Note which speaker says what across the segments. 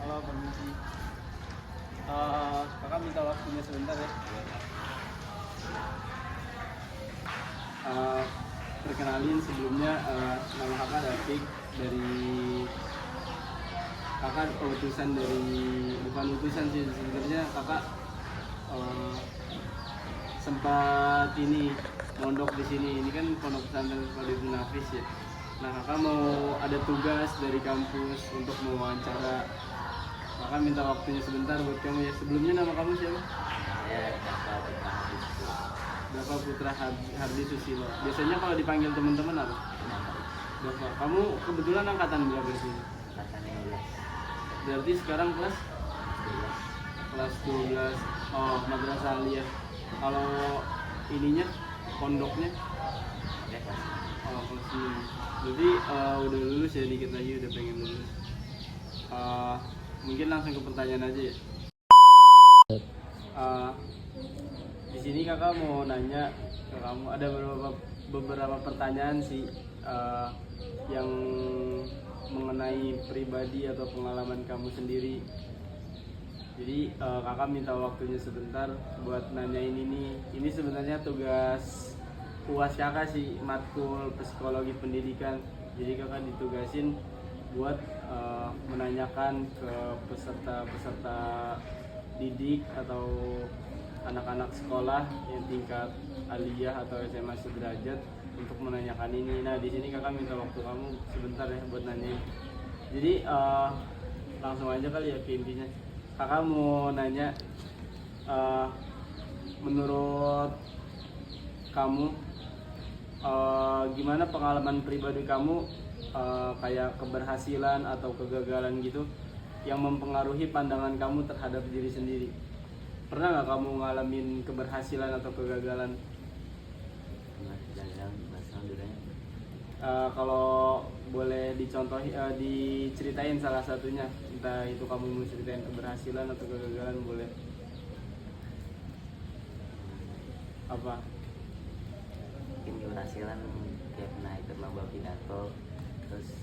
Speaker 1: Halo, permisi. Kakak minta waktunya sebentar ya. Eh, Perkenalin sebelumnya, nama kakak David dari kakak utusan dari bukan utusan sih sebenarnya kakak eh, sempat ini mondok di sini. Ini kan pondok pesantren Khalidun Hafiz ya. Nah kakak mau ada tugas dari kampus untuk mewawancara. Kakak minta waktunya sebentar buat kamu ya. Sebelumnya nama kamu siapa?
Speaker 2: Saya Dava Putra Habis
Speaker 1: Dava Putra Hardi Susilo. Biasanya kalau dipanggil teman-teman apa? Dava. Kamu kebetulan angkatan berapa sih?
Speaker 2: angkatan 15
Speaker 1: Berarti sekarang kelas 12. Oh, madrasah aliyah. Kalau ininya pondoknya
Speaker 2: ya kelas
Speaker 1: kelas 6. Jadi udah lulus ya, dikit lagi udah pengen lulus. Eh, Mungkin langsung ke pertanyaan aja ya. Eh, di sini kakak mau nanya ke kamu, ada beberapa pertanyaan sih yang mengenai pribadi atau pengalaman kamu sendiri. Jadi kakak minta waktunya sebentar buat nanyain ini. Ini sebenarnya tugas UAS kakak sih, matkul psikologi pendidikan. Jadi kakak ditugasin buat menanyakan ke peserta didik atau anak-anak sekolah yang tingkat aliyah atau SMA sederajat untuk menanyakan ini. Nah di sini kakak minta waktu kamu sebentar ya buat nanyain. Jadi langsung aja kali ya ke intinya. Kakak mau nanya, menurut kamu gimana pengalaman pribadi kamu kayak keberhasilan atau kegagalan gitu yang mempengaruhi pandangan kamu terhadap diri sendiri? Pernah nggak kamu ngalamin keberhasilan atau kegagalan?
Speaker 2: gagal bahasa dulunya.
Speaker 1: Kalau boleh dicontohi, diceritain salah satunya, entah itu kamu mau ceritain keberhasilan atau kegagalan boleh. Apa?
Speaker 2: Mungkin keberhasilan kayak pernah ikut lomba pidato terus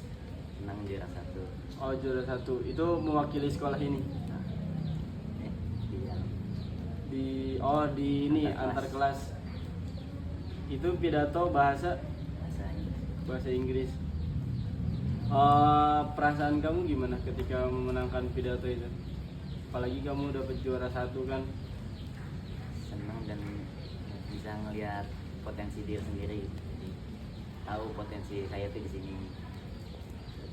Speaker 2: menang juara 1.
Speaker 1: Oh juara 1 itu mewakili sekolah ini
Speaker 2: Nah, di dalam
Speaker 1: di ini antar kelas. Itu pidato bahasa
Speaker 2: bahasa Inggris.
Speaker 1: Inggris. Perasaan kamu gimana ketika memenangkan pidato itu? Apalagi kamu dapat juara 1 kan?
Speaker 2: Senang dan bisa ngelihat potensi diri sendiri. Jadi, tahu potensi saya tuh di sini.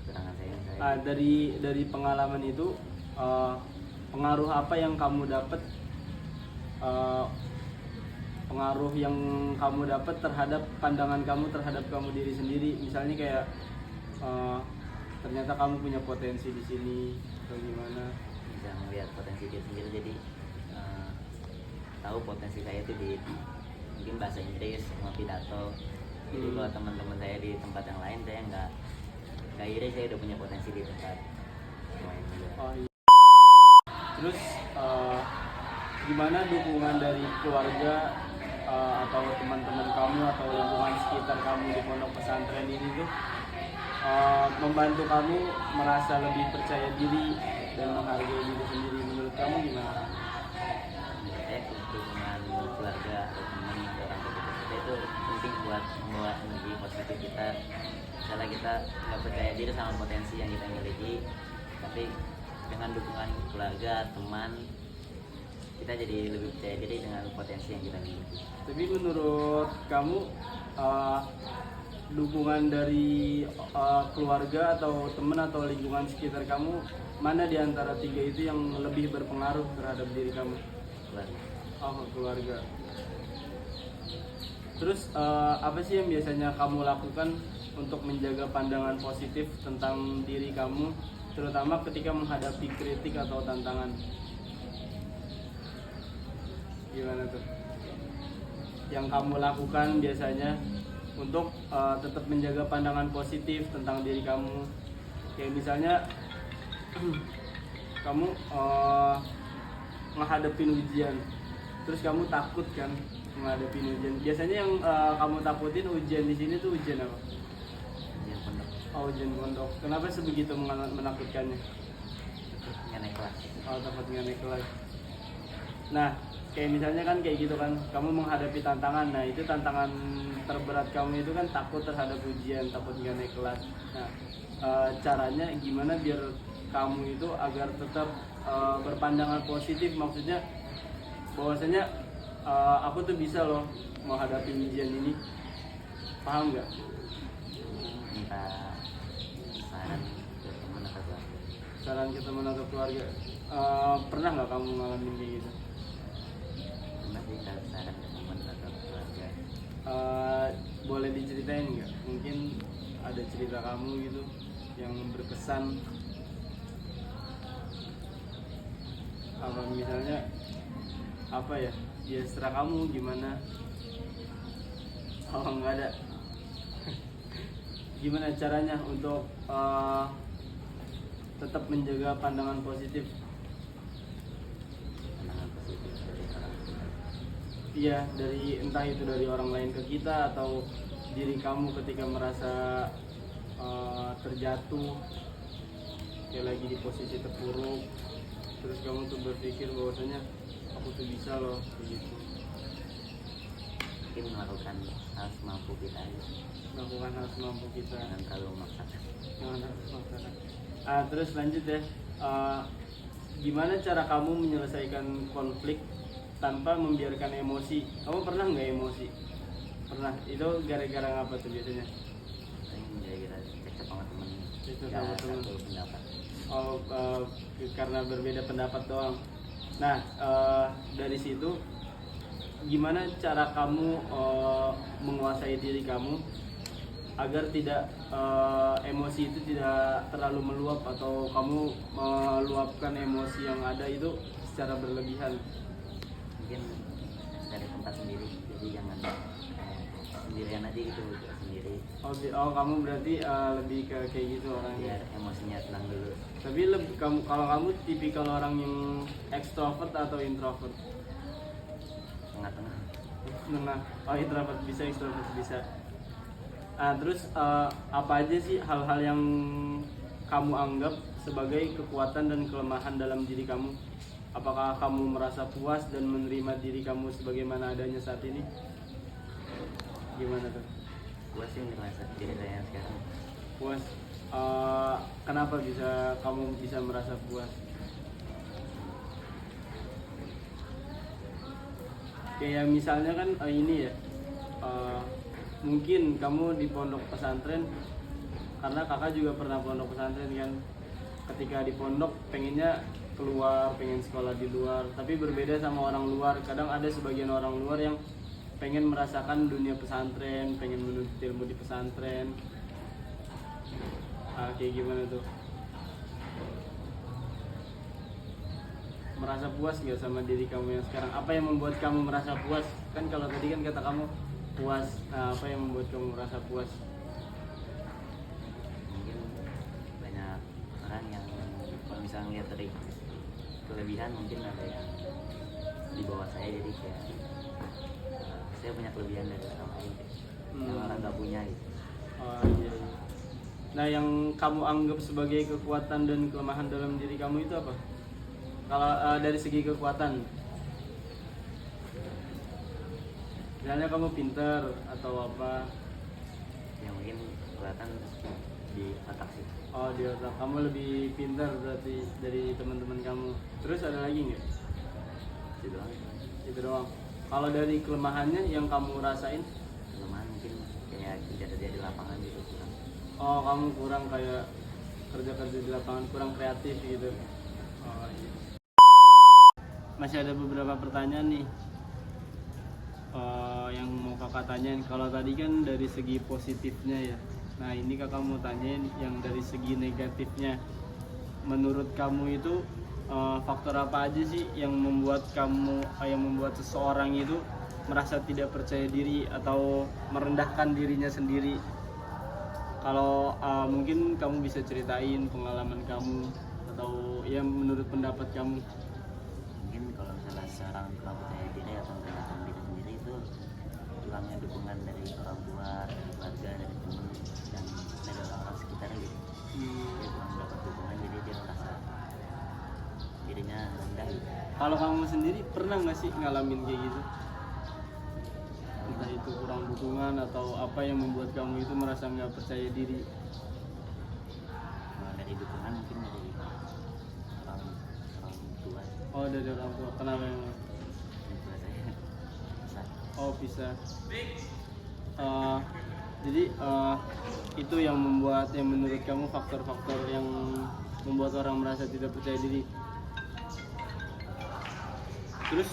Speaker 2: Kekurangan saya.
Speaker 1: Dari pengalaman itu, pengaruh apa yang kamu dapat? Pengaruh yang kamu dapat terhadap pandangan kamu terhadap kamu diri sendiri, misalnya kayak ternyata kamu punya potensi di sini atau gimana?
Speaker 2: Bisa ngelihat potensi diri sendiri, jadi tahu potensi saya itu di mungkin bahasa Inggris sama pidato. Jadi kalau teman-teman saya di tempat yang lain, saya nggak iri, saya udah punya potensi di tempat lain juga.
Speaker 1: Oh, iya. Terus gimana dukungan dari keluarga atau teman-teman kamu atau lingkungan sekitar kamu di pondok pesantren ini tuh membantu kamu merasa lebih percaya diri dan menghargai diri sendiri? Menurut kamu gimana?
Speaker 2: Menurut saya dukungan keluarga atau teman atau orang tua kita itu penting buat membawa energi positif kita. Misalnya kita nggak percaya diri sama potensi yang kita miliki, tapi dengan dukungan keluarga, teman, kita jadi lebih percaya diri dengan potensi yang kita miliki.
Speaker 1: Tapi menurut kamu dukungan dari keluarga atau teman atau lingkungan sekitar kamu, mana di antara 3 itu yang lebih berpengaruh terhadap diri kamu?
Speaker 2: Keluarga.
Speaker 1: Oh, keluarga. Terus apa sih yang biasanya kamu lakukan untuk menjaga pandangan positif tentang diri kamu, terutama ketika menghadapi kritik atau tantangan? Gimana tuh yang kamu lakukan biasanya untuk tetap menjaga pandangan positif tentang diri kamu? Kayak misalnya kamu menghadapi ujian, terus kamu takut kan menghadapi ujian. Biasanya yang kamu takutin ujian di sini tuh ujian apa?
Speaker 2: Ujian pondok.
Speaker 1: Oh, ujian pondok. Kenapa sebegitu menakutkannya?
Speaker 2: nggak naik kelas.
Speaker 1: Oh, takut nggak naik kelas. Nah, kayak misalnya kan kayak gitu kan, kamu menghadapi tantangan. Nah, itu tantangan terberat kamu itu kan takut terhadap ujian, takut nggak naik kelas. Nah, caranya gimana biar kamu itu agar tetap berpandangan positif, maksudnya bahwasanya aku tuh bisa loh menghadapi ujian ini, paham nggak?
Speaker 2: Minta saran ke teman atau keluarga.
Speaker 1: Saran ke teman atau keluarga. Pernah nggak kamu ngalamin kayak gitu?
Speaker 2: Cuma sih kalau saran ke teman atau keluarga.
Speaker 1: Boleh diceritain nggak? Mungkin ada cerita kamu gitu yang berkesan, apa misalnya apa ya? Ya seterah kamu gimana? Oh nggak ada. Gimana caranya untuk tetap menjaga pandangan positif?
Speaker 2: Pandangan positif dari orang sekitar.
Speaker 1: Iya, dari entah itu dari orang lain ke kita atau diri kamu ketika merasa terjatuh, kayak lagi di posisi terpuruk, terus kamu tuh berpikir bahwasanya aku tuh bisa loh, begitu.
Speaker 2: Mungkin melakukan hal semampu kita aja.
Speaker 1: Melakukan hal semampu kita.
Speaker 2: Jangan terlalu memaksakan.
Speaker 1: Terus lanjut ya. Gimana cara kamu menyelesaikan konflik tanpa membiarkan emosi? Kamu pernah nggak emosi? Pernah. Itu gara-gara apa tuh biasanya?
Speaker 2: Paling kira-kira cekcok sama temen.
Speaker 1: Cekcok
Speaker 2: Nggak
Speaker 1: sama temen.
Speaker 2: satu pendapat.
Speaker 1: Oh, karena berbeda pendapat doang. Nah, dari situ gimana cara kamu menguasai diri kamu agar tidak emosi itu tidak terlalu meluap atau kamu meluapkan emosi yang ada itu secara berlebihan?
Speaker 2: Mungkin cari tempat sendiri, jadi jangan sendirian aja gitu, sendiri.
Speaker 1: Oh, kamu berarti lebih ke kayak gitu orangnya.
Speaker 2: Biar emosinya tenang dulu.
Speaker 1: Tapi kalau kamu tipikal orang yang ekstrovert atau introvert?
Speaker 2: Tengah-tengah.
Speaker 1: Nah, oh introvert bisa, ekstrovert bisa. Terus apa aja sih hal-hal yang kamu anggap sebagai kekuatan dan kelemahan dalam diri kamu? Apakah kamu merasa puas dan menerima diri kamu sebagaimana adanya saat ini? Gimana tuh?
Speaker 2: Gue sih ngerasa diri saya sekarang
Speaker 1: Puas. Kenapa kamu bisa merasa puas? Kayak misalnya kan ini ya, mungkin kamu di pondok pesantren, karena kakak juga pernah pondok pesantren kan. Ketika di pondok pengennya keluar, pengen sekolah di luar, tapi berbeda sama orang luar. Kadang ada sebagian orang luar yang pengen merasakan dunia pesantren, pengen menuntut ilmu di pesantren. Kayak gimana tuh? Merasa puas nggak sama diri kamu yang sekarang? Apa yang membuat kamu merasa puas? Kan kalau tadi kan kata kamu puas. Nah, apa yang membuat kamu merasa puas?
Speaker 2: mungkin banyak orang yang kalau misalnya lihat dari kelebihan mungkin ada yang di bawah saya, jadi kayak saya punya kelebihan dari orang lain yang orang nggak punya gitu.
Speaker 1: Oh, iya. Nah, yang kamu anggap sebagai kekuatan dan kelemahan dalam diri kamu itu apa? Kalau dari segi kekuatan, misalnya kamu pintar atau apa?
Speaker 2: Yang mungkin kelihatan di otak sih.
Speaker 1: Oh, di otak kamu lebih pintar berarti dari teman-teman kamu. Terus ada lagi nggak?
Speaker 2: Itu doang.
Speaker 1: Itu doang. Kalau dari kelemahannya yang kamu rasain?
Speaker 2: Kelemahan mungkin kayak kerja-kerja di lapangan gitu kurang.
Speaker 1: Oh, kamu kurang kayak kerja-kerja di lapangan, kurang kreatif gitu. Oh iya. Masih ada beberapa pertanyaan nih yang mau kakak tanyain. Kalau tadi kan dari segi positifnya ya. Nah ini kakak mau tanyain yang dari segi negatifnya. Menurut kamu itu faktor apa aja sih yang membuat seseorang itu merasa tidak percaya diri atau merendahkan dirinya sendiri? Kalau mungkin kamu bisa ceritain pengalaman kamu atau ya menurut pendapat kamu.
Speaker 2: Mungkin kalau misalnya seorang kurang percaya diri atau merendahkan diri sendiri itu kurangnya dukungan dari orang tua, dari keluarga, dari teman dan dari orang-orang sekitarnya gitu. Dia kurang mendapat dukungan, jadi dia merasa
Speaker 1: Kalau kamu sendiri pernah nggak sih ngalamin kayak gitu? Entah itu kurang dukungan atau apa yang membuat kamu itu merasa nggak percaya diri?
Speaker 2: Kalau dari dukungan mungkin dari orang orang tua.
Speaker 1: Oh, dari orang tua. Kenapa emang?
Speaker 2: Orang tua saya bisa.
Speaker 1: Oh, bisa. Jadi itu yang menurut kamu faktor-faktor yang membuat orang merasa tidak percaya diri. Terus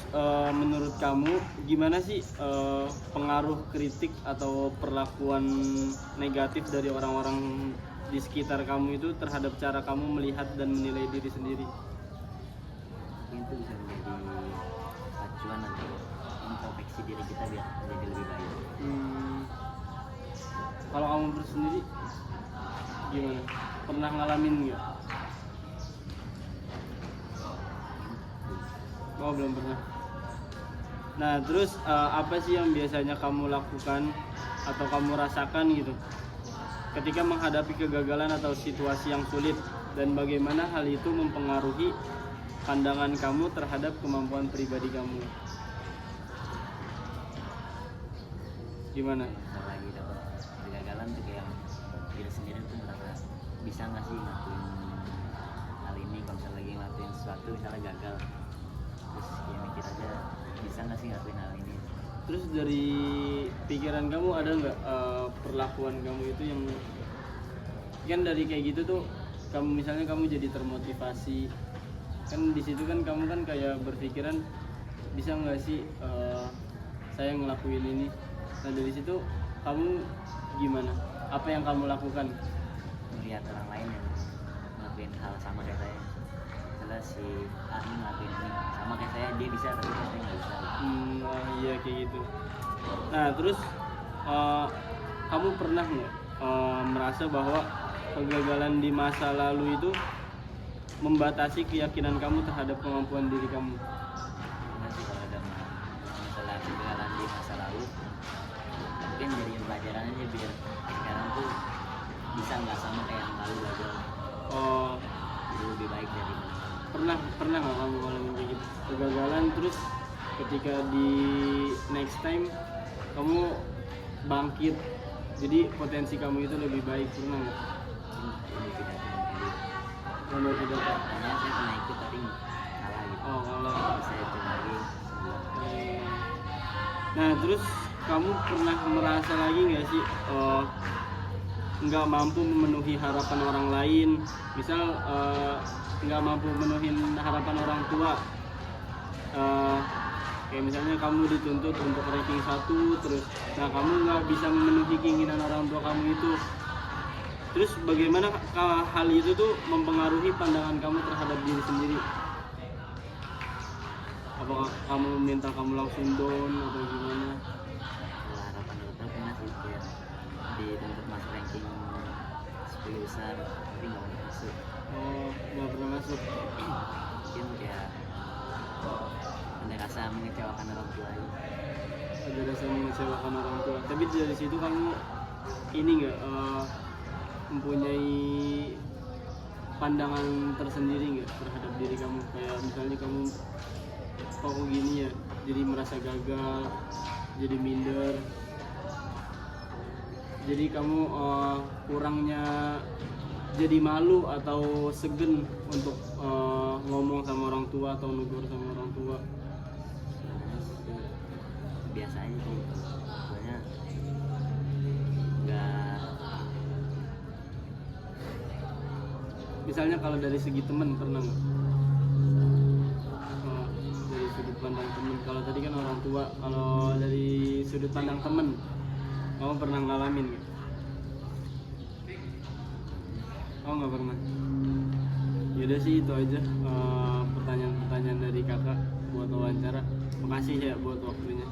Speaker 1: menurut kamu gimana sih pengaruh kritik atau perlakuan negatif dari orang-orang di sekitar kamu itu terhadap cara kamu melihat dan menilai diri sendiri?
Speaker 2: Mungkin itu bisa menjadi acuan atau introspeksi diri kita biar menjadi lebih baik.
Speaker 1: Kalau kamu sendiri gimana? Pernah ngalamin nggak? Oh, belum pernah. Nah, terus apa sih yang biasanya kamu lakukan atau kamu rasakan gitu ketika menghadapi kegagalan atau situasi yang sulit, dan bagaimana hal itu mempengaruhi pandangan kamu terhadap kemampuan pribadi kamu? Gimana?
Speaker 2: Kalau lagi dapat kegagalan tuh kayak diri sendiri tuh merasa bisa nggak sih ngelakuin hal ini. Kalau misalnya lagi ngelakuin sesuatu misalnya gagal, terus kayak mikir aja bisa nggak sih ngelakuin hal ini.
Speaker 1: Terus dari pikiran kamu ada nggak perlakuan kamu itu yang kan dari kayak gitu tuh, kamu misalnya kamu jadi termotivasi kan, di situ kan kamu kan kayak berpikiran bisa nggak sih saya ngelakuin ini. Nah, dari situ kamu gimana? Apa yang kamu lakukan?
Speaker 2: Melihat orang lain yang ngelakuin hal sama kayak saya, misalnya si A ini ngelakuin ini sama kayak saya, dia bisa tapi saya nggak bisa.
Speaker 1: Iya kayak gitu. Nah, terus kamu pernah nggak merasa bahwa kegagalan di masa lalu itu membatasi keyakinan kamu terhadap kemampuan diri kamu?
Speaker 2: Karena sih kalau ada masalah kegagalan di masa lalu, mungkin jadi pelajaran aja biar sekarang tuh bisa nggak sama kayak yang lalu gagal.
Speaker 1: Oh,
Speaker 2: Jadi lebih baik dari mana.
Speaker 1: pernah nggak kamu ngalamin kayak gitu kegagalan, terus ketika di next time kamu bangkit jadi potensi kamu itu lebih baik? Pernah nggak?
Speaker 2: Ini tidak mungkin.
Speaker 1: Kalau tidak,
Speaker 2: Karena saya pernah ikut tapi kalah gitu.
Speaker 1: oh kalau
Speaker 2: Terus saya coba lagi.
Speaker 1: nah, terus kamu pernah merasa lagi nggak sih nggak mampu memenuhi harapan orang lain, misal nggak mampu memenuhi harapan orang tua, kayak misalnya kamu dituntut untuk ranking 1 terus, nah kamu nggak bisa memenuhi keinginan orang tua kamu itu, terus bagaimana hal itu tuh mempengaruhi pandangan kamu terhadap diri sendiri? Apakah kamu minta kamu langsung down atau gimana?
Speaker 2: Kalau harapan dokter pernah sih kayak dituntut masuk ranking 10 besar tapi nggak mau masuk.
Speaker 1: Oh, nggak pernah masuk.
Speaker 2: Mungkin kayak ada rasa mengecewakan orang tua aja.
Speaker 1: Ada rasa mengecewakan orang tua. Tapi dari situ kamu ini nggak mempunyai pandangan tersendiri nggak terhadap diri kamu? Kayak misalnya kamu kok gini ya, jadi merasa gagal, jadi minder, jadi kamu kurangnya jadi malu atau segen untuk ngomong sama orang tua atau negur sama orang tua?
Speaker 2: Sebenarnya sih biasa aja sih. Soalnya nggak,
Speaker 1: Misalnya kalau dari segi teman pernah nggak? Dari sudut pandang teman. Kalau tadi kan orang tua, kalau dari sudut pandang teman, kamu pernah ngalamin nggak? Oh, nggak pernah. Yaudah sih, itu aja pertanyaan-pertanyaan dari kakak buat wawancara. Makasih ya buat waktunya.